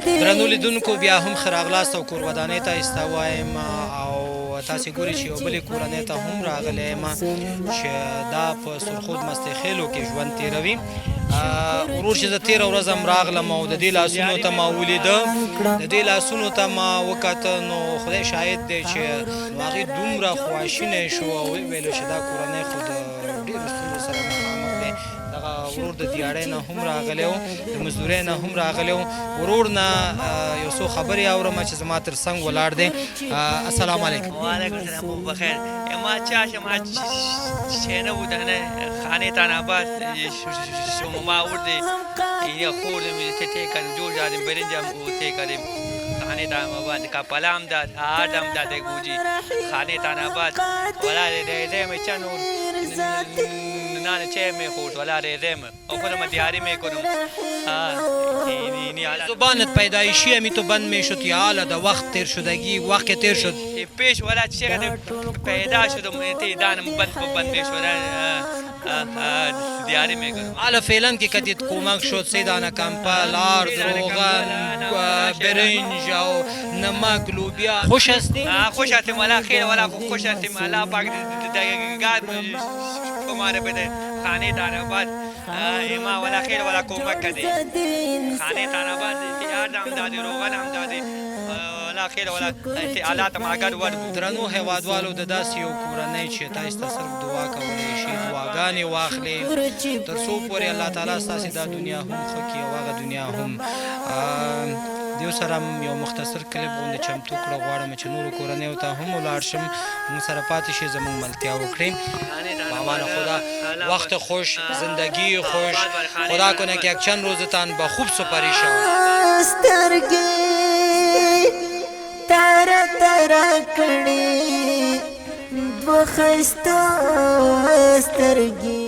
درنو لیدونکو بیا هم ښه راغلاست او کور ودانۍ ته ایسته وایم او تاسې ګورئ چې یو بلې کورنۍ ته هم راغلی یم چې دا په سرخود مستخیلو کې ژوند تېروي. ورور چې زه تېره ورځ هم راغلم او د دې لاسونو ته ما ولیده، د دې لاسونو ته ما وکتل، نو خدای شاهد دی چې نو هغې دومره خواشینی شو او وویلو چې دا کورنۍ خو د ډېرو ستونزو سره مخامخ دی. دغه ورور د دیاړۍ نه هم راغلی و، د مزدورۍ نه هم راغلی و. ورور نه یو څو خبرې اورم چې زما تر څنګ ولاړ دی. السلام علیکم. وعلیکم السلام. بخیر. ما چاشم چینه بودن خانه تنابات شما ما ورده یا خوردم تی کردیم جور جادیم برنجم تی کردیم خانه تنابات کپلام داد آدم داد گوجی خانه تنابات ولا ریزه می چنور نان چه می خورد ولا ریزه می او خودم دیاری می کنم. زبانت پیدایشی همی تو بند می شد یا حالا دا وقت تیر شدگی وقت تیر شد پیش ولا چقدر پیدا شدم تی دانم بند می شدن دیاری می کنم. حالا فعلا که کتیت کمک شد 3 دانه کمپل، آرد، روغن، برنج و نمک، لوبیا. خوش هستی؟ خوش هستیم ولا خیر ولا خوش هستیم. الله پاک دگرگاه کماره بده خانه تنابات ما ولا خیر ولا کمک کده خانه تنابات آدم دادی روغن هم دادی ولا خیر ولا الله ته ماګر ور. درنو هیوادوالو د داسې یو کورنۍ چې تاسو ته صرف دعا کولی شي، دعاګانې واخلې تر څو پورې الله تعالی ستاسې دا دنیا هم ښه کړي او هغه دنیا هم. دیو سره یو مختصر کلیپ غوندې چمتو کړه، غواړم چې نورو کورنیو ته هم ولاړ شم، موږ سره پاتې شي، زموږ ملتیا وکړي. مامان خدا وقت خوش، زندگی خوش، خدا کنه که یک چند روزتان با خوب سپری شود. تارا تارا کړي بخښتو سترګې